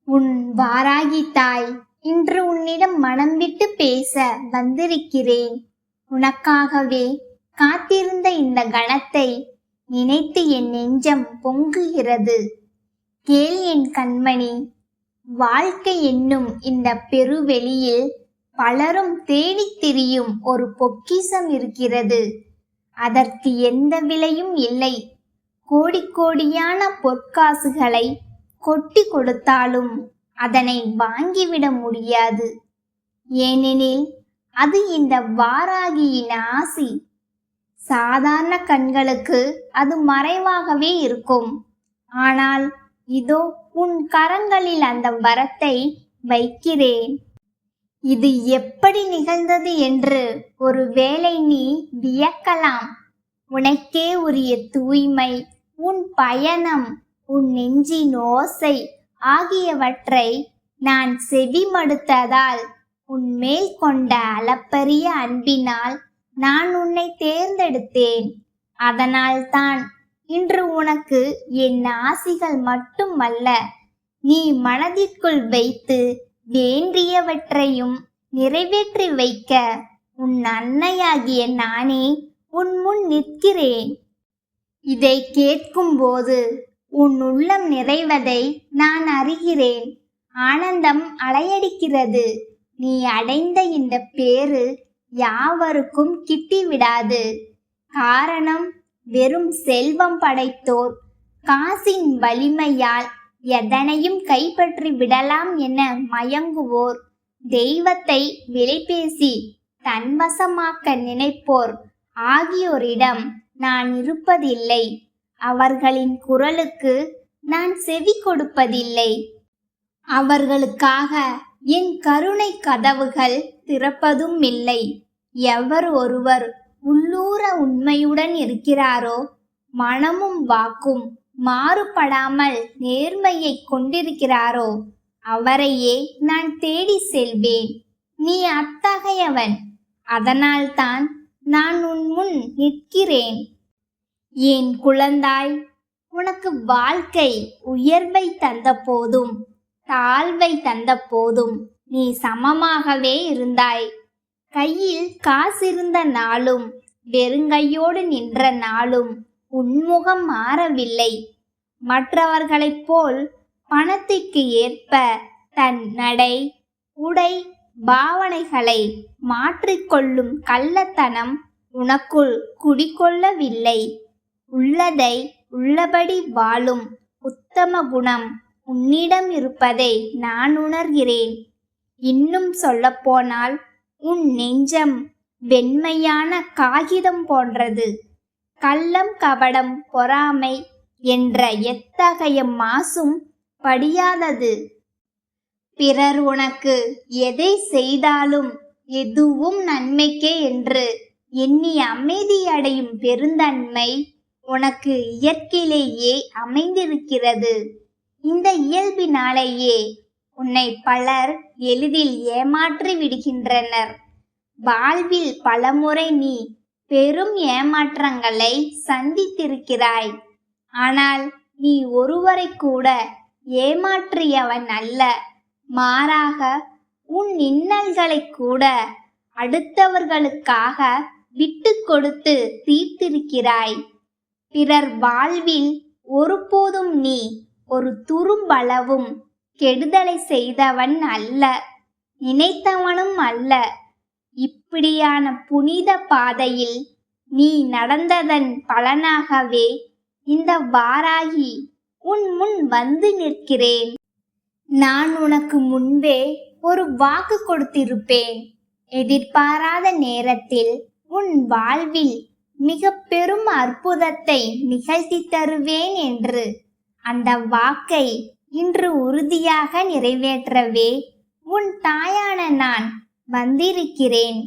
உன் வாராகி தாய் இன்று உன்னிடம் மனம் விட்டு பேச வந்திருக்கிறேன். உனக்காகவே காத்திருந்த இந்த கணத்தை நினைத்து என் நெஞ்சம் பொங்குகிறது. கேள் என் கண்மணி, வாழ்க்கை என்னும் இந்த பெருவெளியில் பலரும் தேடித் திரியும் ஒரு பொக்கிஷம் இருக்கிறது. அதற்கு எந்த விலையும் இல்லை. கோடி கோடியான பொற்காசுகளை கொட்டி கொடுத்தாலும் அதனை வாங்கிவிட முடியாது. ஏனெனில் அது இந்த வாராகியின் ஆசி. சாதாரண கண்களுக்கு அது மறைவாகவே இருக்கும். ஆனால் இதோ உன் கரங்களில் அந்த வரத்தை வைக்கிறேன். இது எப்படி நிகழ்ந்தது என்று ஒருவேளை நீ வியக்கலாம். உனக்கே உரிய தூய்மை, உன் பயணம், உன் நெஞ்சின் ஓசை ஆகியவற்றை நான் செவிமடுத்ததால், உன் மேல் கொண்ட அளப்பரிய அன்பினால் நான் உன்னை தேர்ந்தெடுத்தேன். அதனால்தான் இன்று உனக்கு என் ஆசிகள் மட்டுமல்ல, நீ மனதிற்குள் வைத்து வேண்டியவற்றையும் நிறைவேற்றி வைக்க உன் அன்னையாகிய நானே உன் முன் நிற்கிறேன். இதை கேட்கும்போது உன் உள்ளம் நிறைவதை நான் அறிகிறேன். ஆனந்தம் அலையடிக்கிறது. நீ அடைந்த இந்த பேறு யாவருக்கும் கிட்டிவிடாது. காரணம், வெறும் செல்வம் படைத்தோர் காசின் வலிமையால் எதனையும் கைப்பற்றி விடலாம் என மயங்குவோர், தெய்வத்தை விலைபேசி தன்வசமாக்க நினைப்போர் ஆகியோரிடம் நான் இருப்பதில்லை. அவர்களின் குரலுக்கு நான் செவி கொடுப்பதில்லை. அவர்களுக்காக என் கருணை கதவுகள் திறப்பதும் இல்லை. எவர் ஒருவர் உள்ளூர உண்மையுடன் இருக்கிறாரோ, மனமும் வாக்கும் மாறுபடாமல் நேர்மையை கொண்டிருக்கிறாரோ, அவரையே நான் தேடி செல்வேன். நீ அத்தகையவன். அதனால்தான் நான் உன் முன் நிற்கிறேன். என் குழந்தாய், உனக்கு வாழ்க்கை உயர்வை தந்த போதும் தாழ்வை தந்த போதும் நீ சமமாகவே இருந்தாய். கையில் காசிருந்த நாளும் வெறுங்கையோடு நின்ற நாளும் உன்முகம் மாறவில்லை. மற்றவர்களைப் போல் பணத்திற்கு ஏற்ப தன் நடை, உடை, பாவனைகளை மாற்றிக்கொள்ளும் கள்ளத்தனம் உனக்குள் குடிகொள்ளவில்லை. உள்ளதை உள்ளபடி வாழும் உத்தம குணம் உன்னிடம் இருப்பதை நான் உணர்கிறேன். இன்னும் சொல்லப்போனால் உன் நெஞ்சம் வெண்மையான காகிதம் போன்றது. கள்ளம், கபடம், பொறாமை என்ற எத்தகைய மாசும் படியாதது. பிறர் உனக்கு எதை செய்தாலும் எதுவும் நன்மைக்கே என்று எண்ணி அமைதியடையும் பெருந்தன்மை உனக்கு இயற்கையிலேயே அமைந்திருக்கிறது. இந்த இயல்பினாலேயே உன்னை பலர் எளிதில் ஏமாற்றி விடுகின்றனர். வாழ்வில் பலமுறை நீ பெரும் ஏமாற்றங்களை சந்தித்திருக்கிறாய். ஆனால் நீ ஒருவரை கூட ஏமாற்றியவன் அல்ல. மாறாக உன் இன்னல்களை கூட அடுத்தவர்களுக்காக விட்டு கொடுத்து தீர்த்திருக்கிறாய். பிறர் வாழ்வில் ஒருபோதும் நீ ஒரு துரும்பளவும் கெடுதலை செய்தவன் அல்ல, நினைத்தவனும் அல்ல. இப்படியான புனித பாதையில் நீ நடந்ததன் பலனாகவே இந்த வாராகி உன் முன் வந்து நிற்கிறேன். நான் உனக்கு முன்பே ஒரு வாக்கு கொடுத்திருப்பேன். எதிர்பாராத நேரத்தில் உன் வாழ்வில் மிக பெரும் அற்புதத்தை நிகழ்த்தி தருவேன் என்று. அந்த வாக்கை இன்று உறுதியாக நிறைவேற்றவே உன் தாயான நான் வந்திருக்கிறேன்.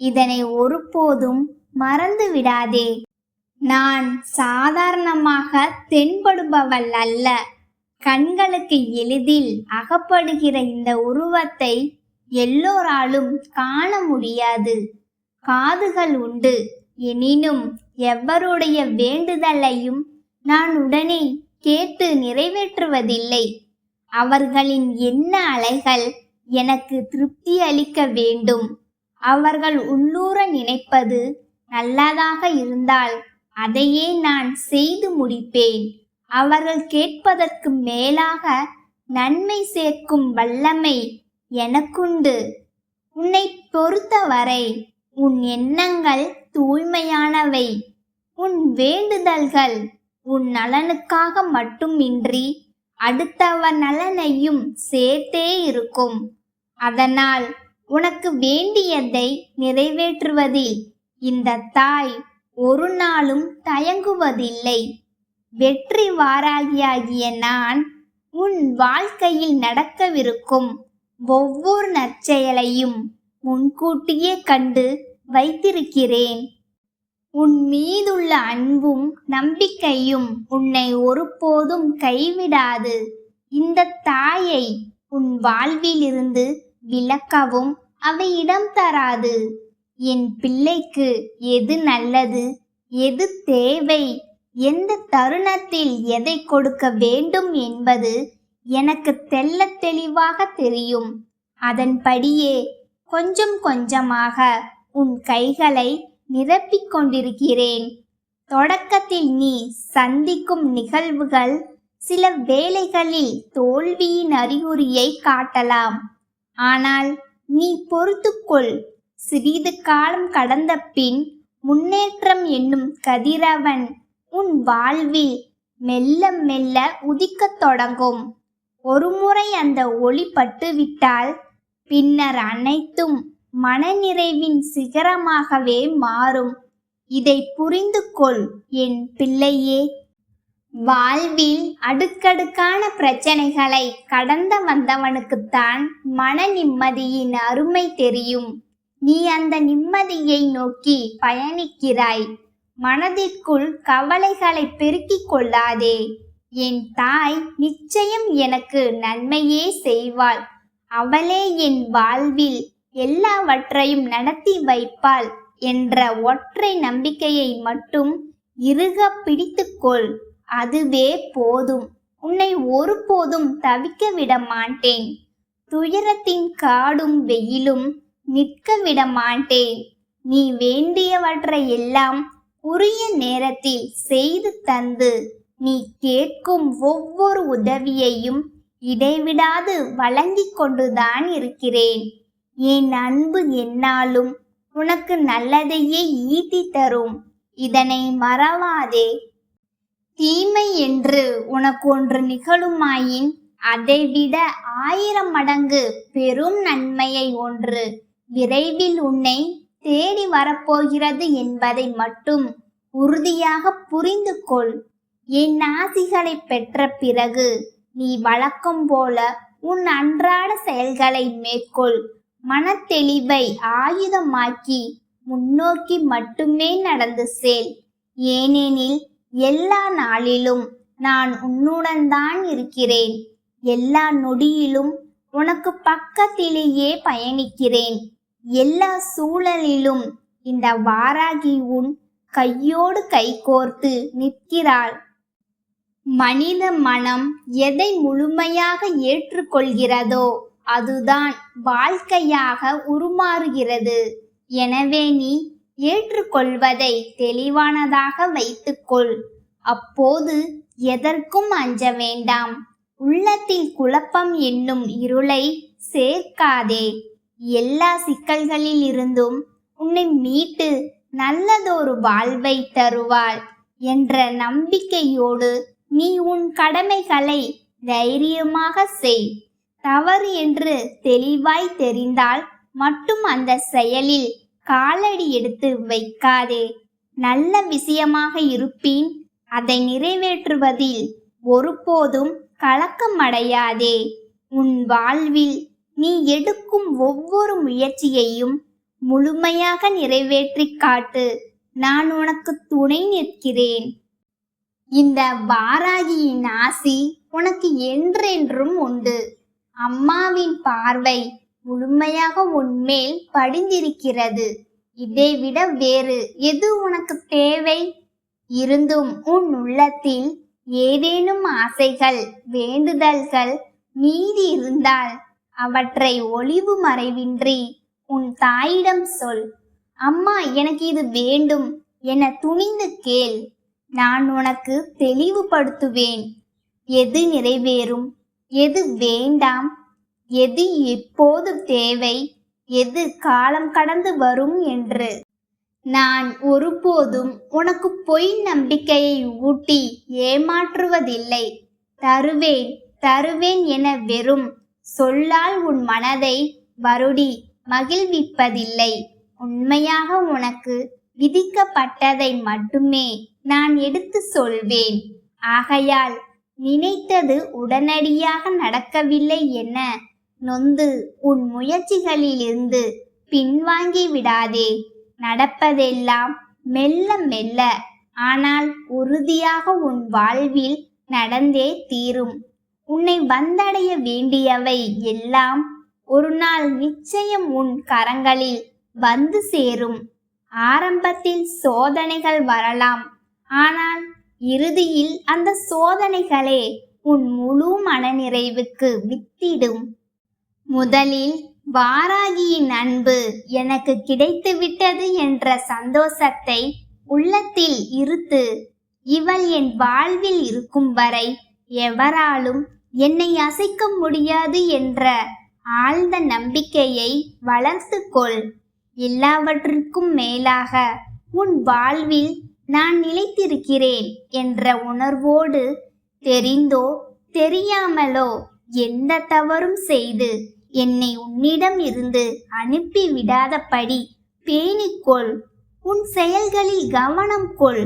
இதனை ஒருபோதும் மறந்து விடாதே. நான் சாதாரணமாக தென்படுபவள் அல்ல. கண்களுக்கு எளிதில் அகப்படுகிற இந்த உருவத்தை எல்லோராலும் காண முடியாது. காதுகள் உண்டு, எனினும் எவருடைய வேண்டுதலையும் நான் உடனே கேட்டு நிறைவேற்றுவதில்லை. அவர்களின் எண்ண அலைகள் எனக்கு திருப்தி அளிக்க வேண்டும். அவர்கள் உள்ளூர நினைப்பது நல்லதாக இருந்தால் அதையே நான் செய்து முடிப்பேன். அவர்கள் கேட்பதற்கு மேலாக நன்மை சேர்க்கும் வல்லமை எனக்குண்டு. உன்னை பொறுத்தவரை உன் எண்ணங்கள் தூய்மையானவை. உன் வேண்டுதல்கள் உன் நலனுக்காக மட்டுமின்றி அடுத்தவர் நலனையும் சேர்த்தே இருக்கும். அதனால் உனக்கு வேண்டியதை நிறைவேற்றுவதில் இந்த தாய் ஒரு நாளும் தயங்குவதில்லை. வெற்றி வாராகியாகிய நான் உன் வாழ்க்கையில் நடக்கவிருக்கும் ஒவ்வொரு நற்செயலையும் முன்கூட்டியே கண்டு வைத்திருக்கிறேன். உன் மீதுள்ள அன்பும் நம்பிக்கையும் உன்னை ஒருபோதும் கைவிடாது. இந்த தாயை உன் வாழ்விலிருந்து விலக்கவும் அவை இடம் தராது. என் பிள்ளைக்கு எது நல்லது, எது தேவை, எந்த தருணத்தில் எதை கொடுக்க வேண்டும் என்பது எனக்கு தெள்ளத் தெளிவாக தெரியும். அதன்படியே கொஞ்சம் கொஞ்சமாக உன் கைகளை நிரப்பிக் கொண்டிருக்கிறேன். தொடக்கத்தில் நீ சந்திக்கும் நிகழ்வுகள் சில வேளைகளில் தோல்வியின் அறிகுறியை காட்டலாம். ஆனால் நீ பொறுத்துக்கொள். சிறிது காலம் கடந்த பின் முன்னேற்றம் என்னும் கதிரவன் உன் வாழ்வில் மெல்ல மெல்ல உதிக்கத் தொடங்கும். ஒருமுறை அந்த ஒளி பட்டுவிட்டால் பின்னர் அனைத்தும் மனநிறைவின் சிகரமாகவே மாறும். இதை புரிந்து கொள் என் பிள்ளையே. வாழ்வில் அடுக்கடுக்கான பிரச்சனைகளை கடந்து வந்தவனுக்குத்தான் மன நிம்மதியின் அருமை தெரியும். நீ அந்த நிம்மதியை நோக்கி பயணிக்கிறாய். மனதிற்குள் கவலைகளை பெருக்கிக் கொள்ளாதே. என் தாய் நிச்சயம் எனக்கு நன்மையே செய்வாள். அவளே என் வாழ்வில் எல்லாவற்றையும் நடத்தி வைப்பாள் என்ற ஒற்றை நம்பிக்கையை மட்டும் இறுக பிடித்துக்கொள். அதுவே போதும். உன்னை ஒருபோதும் தவிக்க விட மாட்டேன். துயரத்தின் காடும் வெயிலும் நிற்க விட மாட்டேன். நீ வேண்டியவற்றை எல்லாம் உரிய நேரத்தில் செய்து தந்து நீ கேட்கும் ஒவ்வொரு உதவியையும் இடைவிடாது வழங்கிக் கொண்டுதான் இருக்கிறேன். என் அன்பு என்னாலும் உனக்கு நல்லதையே ஈட்டி தரும். இதனை மறவாதே. தீமை என்று உனக்கு ஒன்று நிகழுமாயின் அதைவிட 1000 மடங்கு பெரும் நன்மையை ஒன்று விரைவில் உன்னை தேடி வரப்போகிறது என்பதை மட்டும் உறுதியாக புரிந்து கொள். என் ஆசிகளை பெற்ற பிறகு நீ வழக்கம் போல உன் அன்றாட செயல்களை மேற்கொள். மனத்தெளிவை ஆயுதமாக்கி முன்னோக்கி மட்டுமே நடந்து செல். ஏனெனில் எல்லா நாளிலும் நான் உன்னுடன் தான் இருக்கிறேன். எல்லா நொடியிலும் உனக்கு பக்கத்திலேயே பயணிக்கிறேன். எல்லா சூழலிலும் இந்த வாராகி உன் கையோடு கைகோர்த்து நிற்கிறாள். மனித மனம் எதை முழுமையாக ஏற்றுக்கொள்கிறதோ அதுதான் வாழ்க்கையாக உருமாறுகிறது. எனவே நீ ஏற்றுக்கொள்வதை தெளிவானதாக வைத்துக்கொள். அப்போது எதற்கும் அஞ்ச வேண்டாம். உள்ளத்தில் குழப்பம் என்னும் இருளை சேர்க்காதே. எல்லா சிக்கல்களில் இருந்தும் உன்னை மீட்டு நல்லதொரு வாழ்வை தருவாள் என்ற நம்பிக்கையோடு நீ உன் கடமைகளை தைரியமாக செய். தவறு என்று தெளிவாய் தெரிந்தால் மட்டும் அந்த செயலில் காலடி எடுத்து வைக்காதே. நல்ல விஷயமாக இருப்பின் அதை நிறைவேற்றுவதில் ஒருபோதும் கலக்கமடையாதே. உன் வாழ்வில் நீ எடுக்கும் ஒவ்வொரு முயற்சியையும் முழுமையாக நிறைவேற்றி காட்டு. நான் உனக்கு துணை நிற்கிறேன். இந்த வாராகியின் ஆசி உனக்கு என்றென்றும் உண்டு. அம்மாவின் பார்வை முழுமையாக உன்மேல் படிந்திருக்கிறது. இதைவிட வேறு எது உனக்கு தேவை? இருந்தும் உன் உள்ளத்தில் ஏதேனும் ஆசைகள், வேண்டுதல்கள் மீதி இருந்தால் அவற்றை ஒளிவு மறைவின்றி உன் தாயிடம் சொல். அம்மா, எனக்கு இது வேண்டும் என துணிந்து கேள். நான் உனக்கு தெளிவுபடுத்துவேன். எது நிறைவேறும், எது வேண்டாம், எது எப்போது தேவை, எது காலம் கடந்து வரும் என்று. நான் ஒருபோதும் உனக்கு பொய் நம்பிக்கையை ஊட்டி ஏமாற்றுவதில்லை. தருவேன் தருவேன் என வெறும் சொல்லால் உன் மனதை வருடி மகிழ்விப்பதில்லை. உண்மையாக உனக்கு விதிக்கப்பட்டதை மட்டுமே நான் எடுத்து சொல்வேன். ஆகையால் நினைத்தது உடனடியாக நடக்கவில்லை என நொந்து உன் முயற்சிகளிலிருந்து பின்வாங்கி விடாதே. நடப்பதெல்லாம் மெல்ல மெல்ல ஆனால் உறுதியாக உன் வாழ்வில் நடந்தே தீரும். உன்னை வந்தடைய வேண்டியவை எல்லாம் ஒரு நாள் நிச்சயம் உன் கரங்களில் வந்து சேரும். ஆரம்பத்தில் சோதனைகள் வரலாம், ஆனால் இறுதியில் அந்த சோதனைகளே உன் முழு மனநிறைவுக்கு வித்திடும். முதலில் வாராகியின் அன்பு எனக்கு கிடைத்துவிட்டது என்ற சந்தோஷத்தை உள்ளத்தில் இருத்து, இவள் என் வாழ்வில் இருக்கும் வரை எவராலும் என்னை அசைக்க முடியாது என்ற ஆழ்ந்த நம்பிக்கையை வளர்த்து கொள். எல்லாவற்றிற்கும் மேலாக உன் வாழ்வில் நான் நிலைத்திருக்கிறேன் என்ற உணர்வோடு தெரிந்தோ தெரியாமலோ எந்த தவறும் செய்து என்னை உன்னிடம் இருந்து அனுப்பி விடாதபடி பேணிக்கொள். உன் செயல்களில் கவனம் கொள்.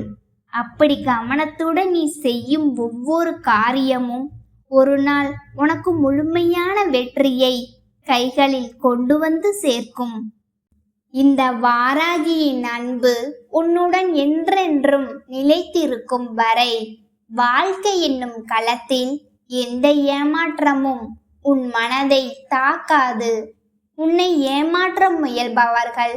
அப்படி கவனத்துடன் நீ செய்யும் ஒவ்வொரு காரியமும் ஒரு நாள் உனக்கு முழுமையான வெற்றியை கைகளில் கொண்டு வந்து சேர்க்கும். இந்த வாராகியின் அன்பு உன்னுடன் என்றென்றும் நிலைத்திருக்கும் வரை வாழ்க்கை என்னும் களத்தில் எந்த ஏமாற்றமும் உன் மனதை தாக்காது. உன்னை ஏமாற்ற முயல்பவர்கள்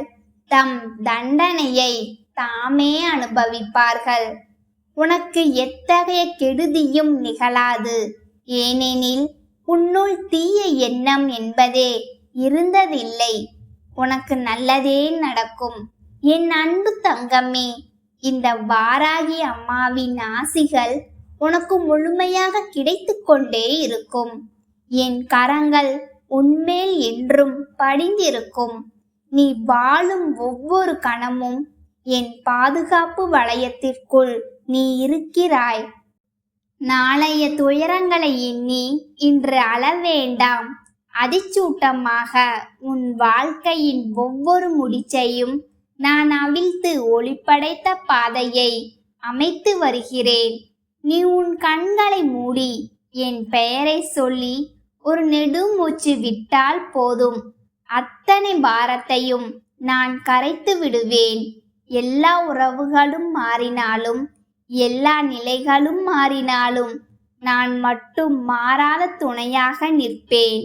தம் தண்டனையை தாமே அனுபவிப்பார்கள். உனக்கு எத்தகைய கெடுதியும் நிகழாது. ஏனெனில் உன்னுள் தீய எண்ணம் என்பதே இருந்ததில்லை. உனக்கு நல்லதே நடக்கும். என் அன்பு தங்கமே, இந்த வாராகி அம்மாவின் ஆசிகள் உனக்கு முழுமையாக கிடைத்து கொண்டே இருக்கும். என் கரங்கள் உன்மேல் என்றும் படிந்திருக்கும். நீ வாழும் ஒவ்வொரு கணமும் என் பாதுகாப்பு வளையத்திற்குள் நீ இருக்கிறாய். நாளைய துயரங்களை எண்ணி இன்று அழ வேண்டாம். அதிச்சூட்டமாக உன் வாழ்க்கையின் ஒவ்வொரு முடிச்சையும் நான் அவிழ்த்து ஒளிப்படைத்த பாதையை அமைத்து வருகிறேன். நீ உன் கண்களை மூடி என் பெயரை சொல்லி ஒரு நெடுமூச்சு விட்டால் போதும். அத்தனை பாரத்தையும் நான் கரைத்து விடுவேன். எல்லா உறவுகளும் மாறினாலும், எல்லா நிலைகளும் மாறினாலும் நான் மட்டும் மாறாத துணையாக நிற்பேன்.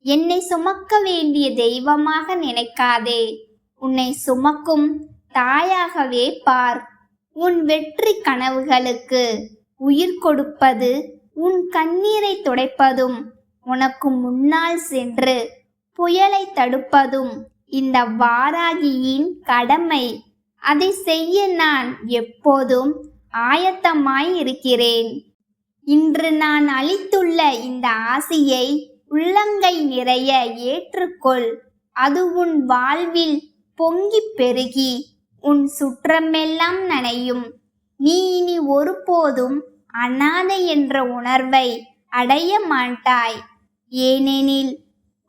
என்னை சுமக்க வேண்டிய தெய்வமாக நினைக்காதே. உன்னை சுமக்கும் தாயாகவே பார். உன் வெற்றி கனவுகளுக்கு உயிர் கொடுப்பது, உன் கண்ணீரை துடைப்பதும், உனக்கு முன்னால் சென்று புயலை தடுப்பதும் இந்த வாராகியின் கடமை. அதை செய்ய நான் எப்போதும் ஆயத்தமாய் இருக்கிறேன். இன்று நான் அளித்துள்ள இந்த ஆசியை உள்ளங்கை நிறைய ஏற்றுக்கொள். அது உன் வாழ்வில் பொங்கி பெருகி உன் சுற்றமெல்லாம் நனையும். நீ இனி ஒருபோதும் அனாதை என்ற உணர்வை அடைய மாட்டாய். ஏனெனில்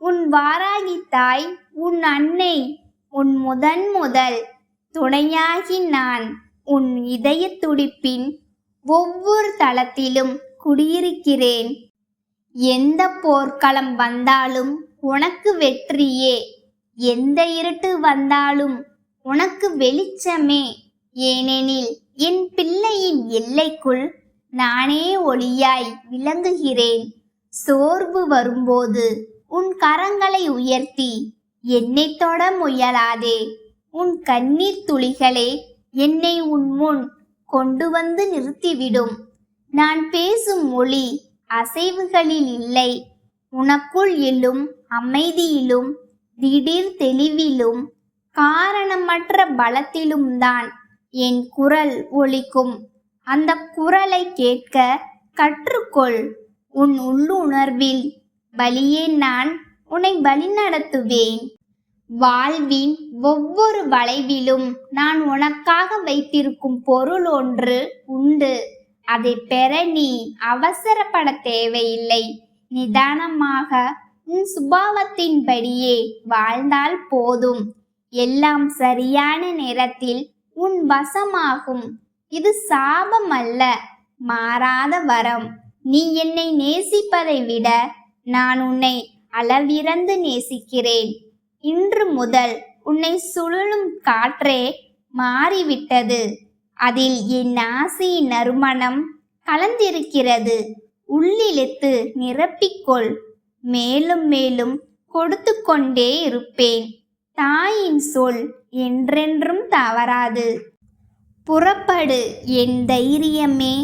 உன் வாராகி தாய், உன் அன்னை, உன் முதல் துணையாகி நான் உன் இதய துடிப்பின் ஒவ்வொரு தளத்திலும் குடியிருக்கிறேன். எந்த போர்க்களம் வந்தாலும் உனக்கு வெற்றியே. எந்த இருட்டு வந்தாலும் உனக்கு வெளிச்சமே. ஏனெனில் என் பிள்ளையின் எல்லைக்குள் நானே ஒளியாய் விளங்குகிறேன். சோர்வு வரும்போது உன் கரங்களை உயர்த்தி என்னை தொட முயலாதே. உன் கண்ணீர் துளிகளே என்னை உன் முன் கொண்டு வந்து நிறுத்திவிடும். நான் பேசும் மொழி அசைவுகளில் இல்லை, உனக்குள் எழும் அமைதியிலும் திடீர் தெளிவிலும் காரணமற்ற பலத்திலும் தான் என் குரல் ஒலிக்கும். அந்த குரலை கேட்க கற்றுக்கொள். உன் உள்ளுணர்வில் வழியே நான் உன்னை வழிநடத்துவேன். வாழ்வின் ஒவ்வொரு வளைவிலும் நான் உனக்காக வைத்திருக்கும் பொருள் ஒன்று உண்டு. அதை பெற நீ அவசரப்பட தேவையில்லை. நிதானமாக உன் சுபாவத்தின்படியே வாழ்ந்தால் போதும். எல்லாம் சரியான நேரத்தில் உன் வசமாகும். இது சாபம் அல்ல, மாறாத வரம். நீ என்னை நேசிப்பதை விட நான் உன்னை அளவிறந்து நேசிக்கிறேன். இன்று முதல் உன்னை சுழலும் காற்றே மாறிவிட்டது. அதில் என் ஆசையின் நறுமணம் கலந்திருக்கிறது. உள்ளிழுத்து நிரப்பிக்கொள். மேலும் மேலும் கொடுத்து கொண்டே இருப்பேன். தாயின் சொல் என்றென்றும் தவறாது. புறப்படு என் தைரியமே,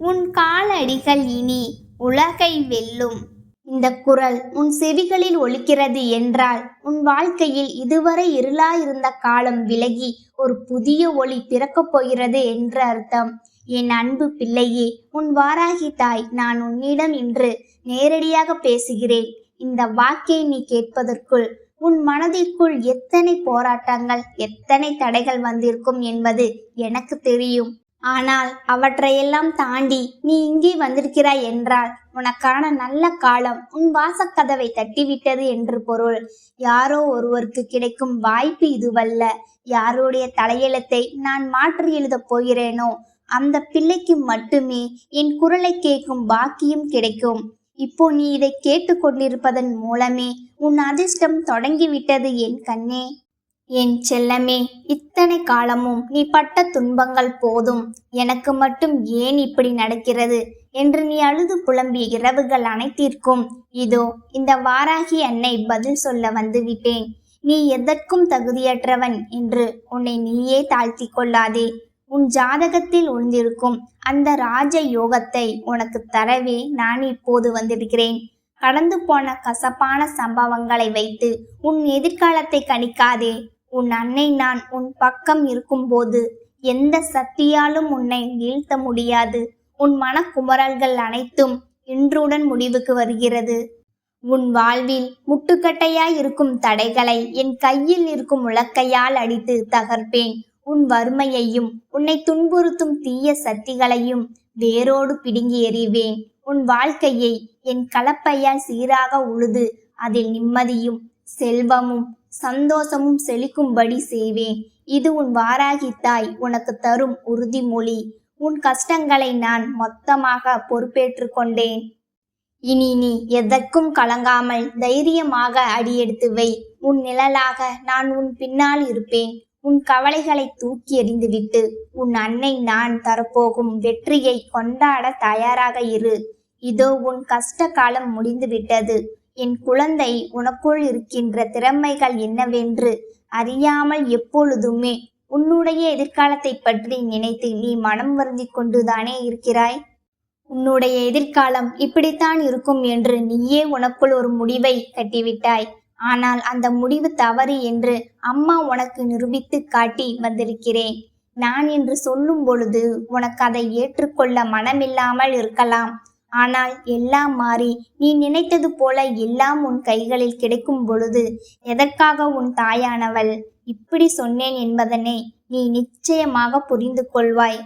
உன் காலடிகள் இனி உலகை வெல்லும். இந்த குரல் உன் செவிகளில் ஒலிக்கிறது என்றால் உன் வாழ்க்கையில் இதுவரை இருளாயிருந்த காலம் விலகி ஒரு புதிய ஒளி பிறக்கப் போகிறது என்று அர்த்தம். என் அன்பு பிள்ளையே, உன் வாராகி தாய் நான் உன்னிடம் இன்று நேரடியாக பேசுகிறேன். இந்த வாக்கை நீ கேட்பதற்குள் உன் மனதிற்குள் எத்தனை போராட்டங்கள், எத்தனை தடைகள் வந்திருக்கும் என்பது எனக்கு தெரியும். ஆனால் அவற்றையெல்லாம் தாண்டி நீ இங்கே வந்திருக்கிறாய் என்றால் உனக்கான நல்ல காலம் உன் வாசக்கதவை தட்டிவிட்டது என்று பொருள். யாரோ ஒருவருக்கு கிடைக்கும் வாய்ப்பு இதுவல்ல. யாருடைய தலையெழுத்தை நான் மாற்றி எழுதப் போகிறேனோ அந்த பிள்ளைக்கு மட்டுமே என் குரலை கேட்கும் பாக்கியம் கிடைக்கும். இப்போ நீ இதை கேட்டு கொண்டிருப்பதன் மூலமே உன் அதிர்ஷ்டம் தொடங்கிவிட்டது என் கண்ணே. என் செல்லமே, இத்தனை காலமும் நீ பட்ட துன்பங்கள் போதும். எனக்கு மட்டும் ஏன் இப்படி நடக்கிறது என்று நீ அழுது புலம்பிய இரவுகள் அனைத்திற்கும் இதோ இந்த வாராகி அன்னை பதில் சொல்ல வந்துவிட்டேன். நீ எதற்கும் தகுதியற்றவன் என்று உன்னை நீயே தாழ்த்தி கொள்ளாதே. உன் ஜாதகத்தில் ஒளிந்திருக்கும் அந்த ராஜ யோகத்தை உனக்கு தரவே நான் இப்போது வந்திருக்கிறேன். கடந்து போன கசப்பான சம்பவங்களை வைத்து உன் எதிர்காலத்தை கணிக்காதே. உன் அன்னை நான் உன் பக்கம் இருக்கும்போது எந்த சக்தியாலும் உன்னை வீழ்த்த முடியாது. உன் மனக்குமரல்கள் அனைத்தும் இன்றுடன் முடிவுக்கு வருகிறது. உன் வாழ்வில் முட்டுக்கட்டையாய் இருக்கும் தடைகளை என் கையில் இருக்கும் உலக்கையால் அடித்து தகர்ப்பேன். உன் வறுமையையும் உன்னை துன்புறுத்தும் தீய சக்திகளையும் வேரோடு பிடுங்கி எறிவேன். உன் வாழ்க்கையை என் கலப்பையால் சீராக உழுது அதில் நிம்மதியும் செல்வமும் சந்தோஷமும் செழிக்கும்படி செய்வேன். இது உன் வாராகி தாய் உனக்கு தரும் உறுதிமொழி. உன் கஷ்டங்களை நான் மொத்தமாக பொறுப்பேற்று கொண்டேன். இனி நீ எதற்கும் கலங்காமல் தைரியமாக அடியெடுத்து வை. உன் நிழலாக நான் உன் பின்னால் இருப்பேன். உன் கவலைகளை தூக்கி எறிந்துவிட்டு உன் அன்னை நான் தரப்போகும் வெற்றியை கொண்டாட தயாராக இரு. இதோ உன் கஷ்ட காலம் முடிந்து விட்டது. என் குழந்தை, உனக்குள் இருக்கின்ற திறமைகள் என்னவென்று அறியாமல் எப்பொழுதுமே உன்னுடைய எதிர்காலத்தை பற்றி நினைத்து நீ மனம் வருந்தி கொண்டுதானே இருக்கிறாய். உன்னுடைய எதிர்காலம் இப்படித்தான் இருக்கும் என்று நீயே உனக்குள் ஒரு முடிவை கட்டிவிட்டாய். ஆனால் அந்த முடிவு தவறு என்று அம்மா உனக்கு நிரூபித்து காட்டி வந்திருக்கிறேன். நான் என்று சொல்லும் பொழுது உனக்கு அதை ஏற்றுக்கொள்ள மனமில்லாமல் இருக்கலாம். ஆனால் எல்லாம் மாறி நீ நினைத்தது போல எல்லாம் உன் கைகளில் கிடைக்கும் பொழுது எதற்காக உன் தாயானவள் இப்படி சொன்னேன் என்பதனை நீ நிச்சயமாக புரிந்து கொள்வாய்.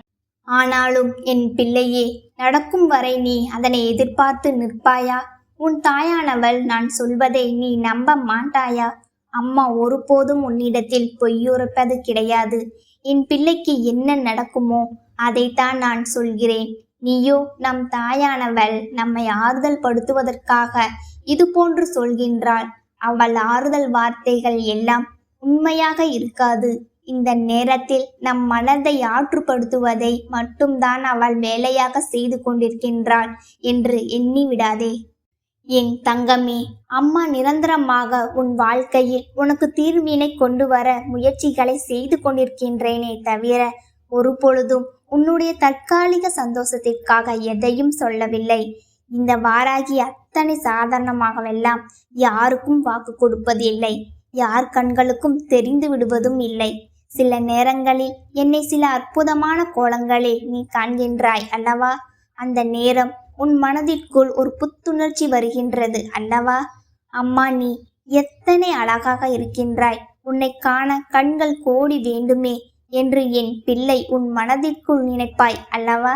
ஆனாலும் என் பிள்ளையே, நடக்கும் வரை நீ அதனை எதிர்பார்த்து நிற்பாயா? உன் தாயானவள் நான் சொல்வதை நீ நம்ப மாட்டாயா? அம்மா ஒருபோதும் உன்னிடத்தில் பொய்யுரைப்பது கிடையாது. என் பிள்ளைக்கு என்ன நடக்குமோ அதைத்தான் நான் சொல்கிறேன். நீயோ நம் தாயானவள் நம்மை ஆறுதல் படுத்துவதற்காக இது போன்று சொல்கின்றாள். அவள் ஆறுதல் வார்த்தைகள் எல்லாம் உண்மையாக இருக்காது. இந்த நேரத்தில் நம் மனதை ஆற்றுப்படுத்துவதை மட்டும்தான் அவள் வேலையாக செய்து கொண்டிருக்கின்றாள் என்று எண்ணி விடாதே. என் தங்கமே, அம்மா நிரந்தரமாக உன் வாழ்க்கையில் உனக்கு தீர்வினை கொண்டு வர முயற்சிகளை செய்து கொண்டிருக்கின்றேனே தவிர ஒரு பொழுதும் உன்னுடைய தற்காலிக சந்தோஷத்திற்காக எதையும் சொல்லவில்லை. இந்த வாராகி அத்தனை சாதாரணமாகவெல்லாம் யாருக்கும் வாக்கு கொடுப்பதில்லை, யார் கண்களுக்கும் தெரிந்து விடுவதும் இல்லை. சில நேரங்களில் என்னை சில அற்புதமான கோலங்களில் நீ காண்கின்றாய் அல்லவா? அந்த நேரம் உன் மனதிற்குள் ஒரு புத்துணர்ச்சி வருகின்றது அல்லவா? அம்மா, நீ எத்தனை அழகாக இருக்கின்றாய், உன்னை காண கண்கள் கோடி வேண்டுமே என்று என் பிள்ளை உன் மனதிற்குள் நினைப்பாய் அல்லவா?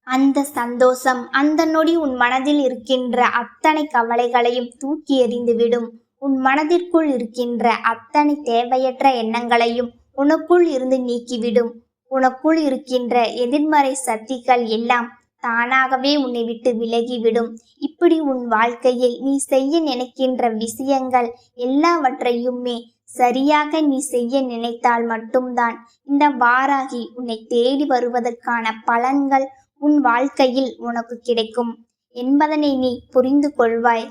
அந்த சந்தோஷம், அந்த நொடி உன் மனதில் இருக்கின்ற அத்தனை கவலைகளையும் தூக்கி எறிந்துவிடும். உன் மனதிற்குள் இருக்கின்ற அத்தனை தேவையற்ற எண்ணங்களையும் உனக்குள் இருந்து நீக்கிவிடும். உனக்குள் இருக்கின்ற எதிர்மறை சக்திகள் எல்லாம் தானாகவே உன்னை விட்டு விலகிவிடும். இப்படி உன் வாழ்க்கையில் நீ செய்ய நினைக்கின்ற விஷயங்கள் எல்லாவற்றையுமே சரியாக நீ செய்ய நினைத்தால் மட்டும்தான் இந்த வாராகி உன்னை தேடி வருவதற்கான பலன்கள் உன் வாழ்க்கையில் உனக்கு கிடைக்கும் என்பதனை நீ புரிந்து கொள்வாய்.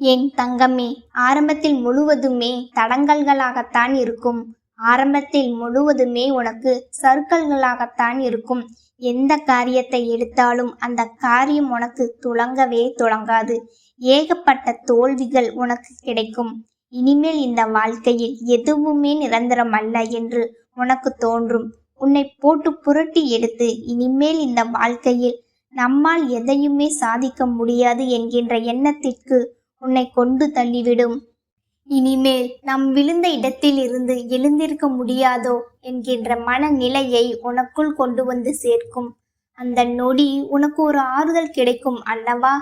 என் தங்கமே, ஆரம்பத்தில் முழுவதுமே தடங்கல்களாகத்தான் இருக்கும். ஆரம்பத்தில் முழுவதுமே உனக்கு சறுக்கல்களாகத்தான் இருக்கும். எந்த காரியத்தை எடுத்தாலும் அந்த காரியம் உனக்கு துளங்காது. ஏகப்பட்ட தோல்விகள் உனக்கு கிடைக்கும். இனிமேல் இந்த வாழ்க்கையில் எதுவுமே நிரந்தரம் அல்ல என்று உனக்கு தோன்றும். உன்னை போட்டு புரட்டி எடுத்து இனிமேல் இந்த வாழ்க்கையில் நம்மால் எதையுமே சாதிக்க முடியாது என்கின்ற எண்ணத்திற்கு உன்னை கொண்டு தள்ளிவிடும். இனிமேல் நாம் விழுந்த இடத்தில் இருந்து எழுந்திருக்க முடியாதோ என்கின்ற மனநிலையை உனக்குள் கொண்டு வந்து சேர்க்கும். அந்த நொடி உனக்கு ஒரு ஆறுதல் கிடைக்கும் அல்லவா?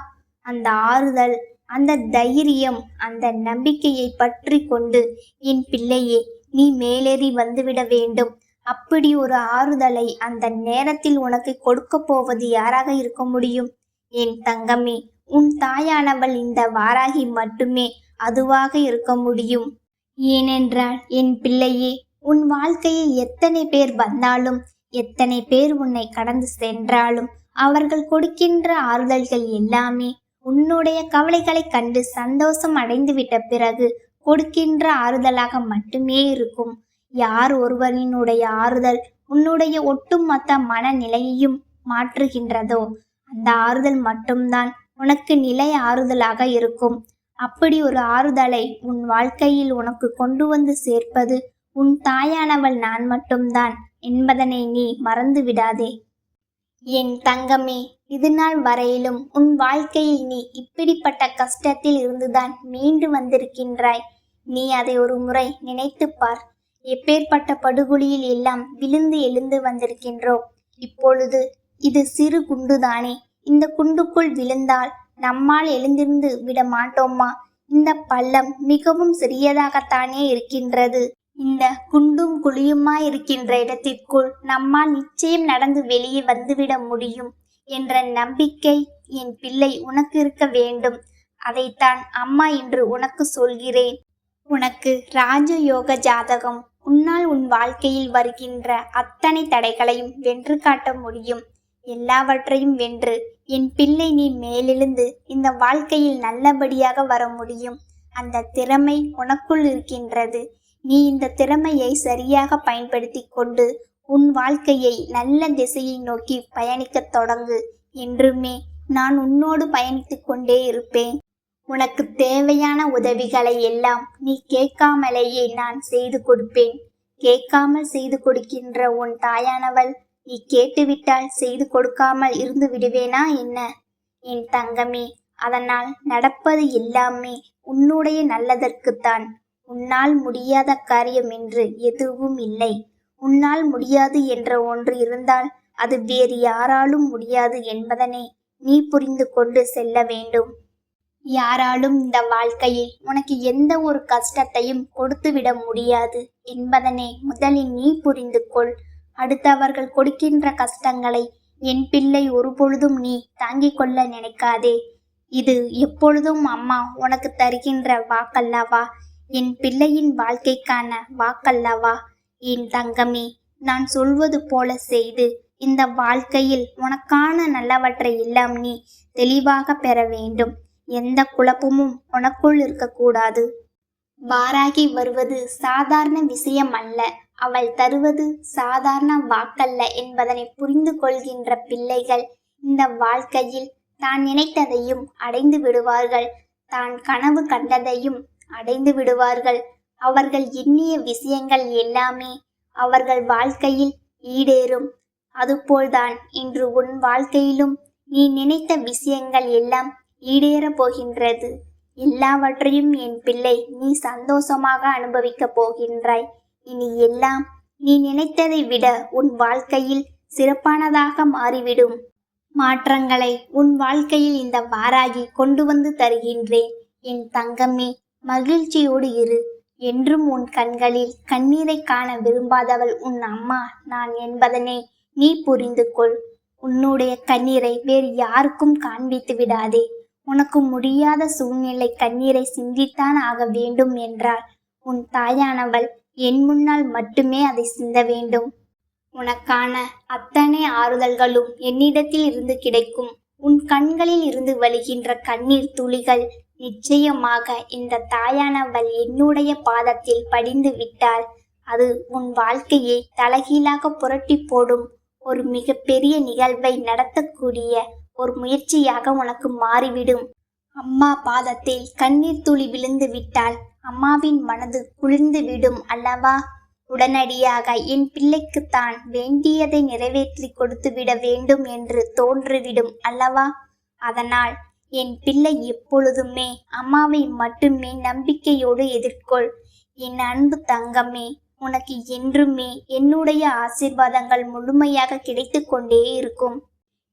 அந்த ஆறுதல், அந்த தைரியம், அந்த நம்பிக்கையை பற்றி கொண்டு என் பிள்ளையே, நீ மேலேறி வந்துவிட வேண்டும். அப்படி ஒரு ஆறுதலை அந்த நேரத்தில் உனக்கு கொடுக்க போவது யாராக இருக்க முடியும்? என் தங்கமே, உன் தாயானவள் இந்த வாராகி மட்டுமே அதுவாக இருக்க முடியும். ஏனென்றால் என் பிள்ளையே, உன் வாழ்க்கையில் எத்தனை பேர் வந்தாலும், எத்தனை பேர் உன்னை கடந்து சென்றாலும் அவர்கள் கொடுக்கின்ற ஆறுதல்கள் எல்லாமே உன்னுடைய கவலைகளை கண்டு சந்தோஷம் அடைந்து விட்ட பிறகு கொடுக்கின்ற ஆறுதலாக மட்டுமே இருக்கும். யார் ஒருவரினுடைய ஆறுதல் உன்னுடைய ஒட்டுமொத்த மனநிலையையும் மாற்றுகின்றதோ அந்த ஆறுதல் மட்டும்தான் உனக்கு நிலை ஆறுதலாக இருக்கும். அப்படி ஒரு ஆறுதலை உன் வாழ்க்கையில் உனக்கு கொண்டு வந்து சேர்ப்பது உன் தாயானவள் நான் மட்டும்தான் என்பதனை நீ மறந்து விடாதே. என் தங்கமே, இது நாள் வரையிலும் உன் வாழ்க்கையில் நீ இப்படிப்பட்ட கஷ்டத்தில் இருந்துதான் மீண்டு வந்திருக்கின்றாய். நீ அதை ஒரு முறை நினைத்து பார். எப்பேற்பட்ட படுகொலியில் எல்லாம் விழுந்து எழுந்து வந்திருக்கின்றோம். இப்பொழுது இது சிறு குண்டுதானே, இந்த குண்டுக்குள் விழுந்தால் நம்மால் எழுந்திருந்து விட மாட்டோமா? இந்த பள்ளம் மிகவும் சிறியதாகத்தானே இருக்கின்றது. இந்த குண்டும் குழியுமாய் இருக்கின்ற இடத்திற்குள் நம்மால் நிச்சயம் நடந்து வெளியே வந்துவிட முடியும் என்ற நம்பிக்கை என் பிள்ளை உனக்கு இருக்க வேண்டும். அதைத்தான் அம்மா இன்று உனக்கு சொல்கிறேன். உனக்கு ராஜயோக ஜாதகம். உன்னால் உன் வாழ்க்கையில் வருகின்ற அத்தனை தடைகளையும் வென்று காட்ட முடியும். எல்லாவற்றையும் வென்று என் பிள்ளை நீ மேலெழுந்து இந்த வாழ்க்கையில் நல்லபடியாக வர முடியும். அந்த திறமை உனக்குள் இருக்கின்றது. நீ இந்த திறமையை சரியாக பயன்படுத்தி கொண்டு உன் வாழ்க்கையை நல்ல திசையை நோக்கி பயணிக்கத் தொடங்கு. என்றுமே நான் உன்னோடு பயணித்து கொண்டே இருப்பேன். உனக்கு தேவையான உதவிகளை எல்லாம் நீ கேட்காமலேயே நான் செய்து கொடுப்பேன். கேட்காமல் செய்து கொடுக்கின்ற உன் தாயானவள் நீ கேட்டுவிட்டால் செய்து கொடுக்காமல் இருந்து விடுவேனா என்ன? என் தங்கமே, அதனால் நடப்பது எல்லாமே உன்னுடைய நல்லதற்குத்தான். உன்னால் முடியாத காரியம் என்று எதுவும் இல்லை. உன்னால் முடியாது என்ற ஒன்று இருந்தால் அது வேறு யாராலும் முடியாது என்பதனை நீ புரிந்து கொண்டு செல்ல வேண்டும். யாராலும் இந்த வாழ்க்கையில் உனக்கு எந்த ஒரு கஷ்டத்தையும் கொடுத்துவிட முடியாது என்பதனை முதலில் நீ புரிந்து கொள். அடுத்தவர்கள் கொடுக்கின்ற கஷ்டங்களை என் பிள்ளை ஒருபொழுதும் நீ தாங்கிக் கொள்ள நினைக்காதே. இது எப்பொழுதும் அம்மா உனக்கு தருகின்ற வாக்கல்லவா, என் பிள்ளையின் வாழ்க்கைக்கான வாக்கல்லவா. என் தங்கமே, நான் சொல்வது போல செய்து இந்த வாழ்க்கையில் உனக்கான நல்லவற்றை எல்லாம் நீ தெளிவாக பெற வேண்டும். எந்த குழப்பமும் உனக்குள் இருக்கக்கூடாது. வாராகி வருவது சாதாரண விஷயம் அல்ல, அவள் தருவது சாதாரண வாக்கல்ல என்பதனை புரிந்து கொள்கின்ற பிள்ளைகள் இந்த வாழ்க்கையில் தான் நினைத்ததையும் அடைந்து விடுவார்கள். தான் கனவு கண்டதையும் அடைந்து விடுவார்கள். அவர்கள் எண்ணிய விஷயங்கள் எல்லாமே அவர்கள் வாழ்க்கையில் ஈடேறும். அதுபோல்தான் இன்று உன் வாழ்க்கையிலும் நீ நினைத்த விஷயங்கள் எல்லாம் ஈடேறப் போகின்றது. எல்லாவற்றையும் என் பிள்ளை நீ சந்தோஷமாக அனுபவிக்கப் போகின்றாய். இனி எல்லாம் நீ நினைத்ததை விட உன் வாழ்க்கையில் சிறப்பானதாக மாறிவிடும். மாற்றங்களை உன் வாழ்க்கையில் இந்த வாராகி கொண்டு வந்து தருகின்றேன். என் தங்கமே, மகிழ்ச்சியோடு இரு. என்றும் உன் கண்களில் கண்ணீரை காண விரும்பாதவள் உன் அம்மா நான் என்பதனை நீ புரிந்து கொள். உன்னுடைய கண்ணீரை வேறு யாருக்கும் காண்பித்து விடாதே. உனக்கு முடியாத சூழ்நிலை கண்ணீரை சிந்தித்தான் ஆக வேண்டும் என்றால் உன் தாயானவள் என் முன்னால் மட்டுமே அதை சிந்த வேண்டும். உனக்கான அத்தனை ஆறுதல்களும் என்னிடத்தில் இருந்து கிடைக்கும். உன் கண்களில் இருந்து வழிகின்ற கண்ணீர் துளிகள் நிச்சயமாக இந்த தாயானவள் என்னுடைய பாதத்தில் படிந்து விட்டால் அது உன் வாழ்க்கையை தலைகீழாக புரட்டி போடும் ஒரு மிகப்பெரிய நிகழ்வை நடத்தக்கூடிய ஒரு முயற்சியாக உனக்கு மாறிவிடும். அம்மா பாதத்தில் கண்ணீர் துளி விழுந்து விட்டால் அம்மாவின் மனது குளிர்ந்து விடும் அல்லவா? உடனடியாக என் பிள்ளைக்குத்தான் வேண்டியதை நிறைவேற்றி கொடுத்து விட வேண்டும் என்று தோன்றிவிடும் அல்லவா? அதனால் என் பிள்ளை எப்பொழுதுமே அம்மாவை மட்டுமே நம்பிக்கையோடு எதிர்கொள். என் அன்பு தங்கமே, உனக்கு என்றுமே என்னுடைய ஆசீர்வாதங்கள் முழுமையாக கிடைத்து கொண்டே இருக்கும்.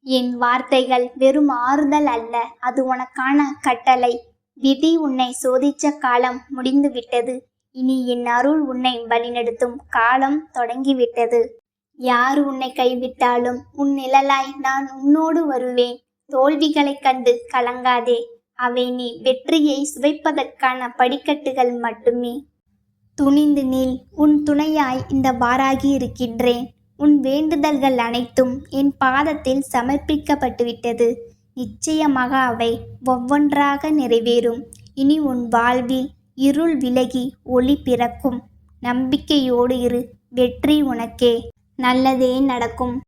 என் வார்த்தைகள் வெறும் ஆறுதல் அல்ல, அது உனக்கான கட்டளை. விதி உன்னை சோதிச்ச காலம் முடிந்துவிட்டது. இனி என் அருள் உன்னை வழிநடத்தும் காலம் தொடங்கிவிட்டது. யார் உன்னை கைவிட்டாலும் உன் நிழலாய் நான் உன்னோடு வருவேன். தோல்விகளைக் கண்டு கலங்காதே. அவை நீ வெற்றியை சுவைப்பதற்கான படிக்கட்டுகள் மட்டுமே. துணிந்து நில். உன் துணையாய் இந்த வாராகி இருக்கின்றேன். உன் வேண்டுதல்கள் அனைத்தும் என் பாதத்தில் சமர்ப்பிக்கப்பட்டுவிட்டது. நிச்சயமாக அவை ஒவ்வொன்றாக நிறைவேறும். இனி உன் வாழ்வில் இருள் விலகி ஒளி பிறக்கும். நம்பிக்கையோடு இரு. வெற்றி உனக்கே. நல்லதே நடக்கும்.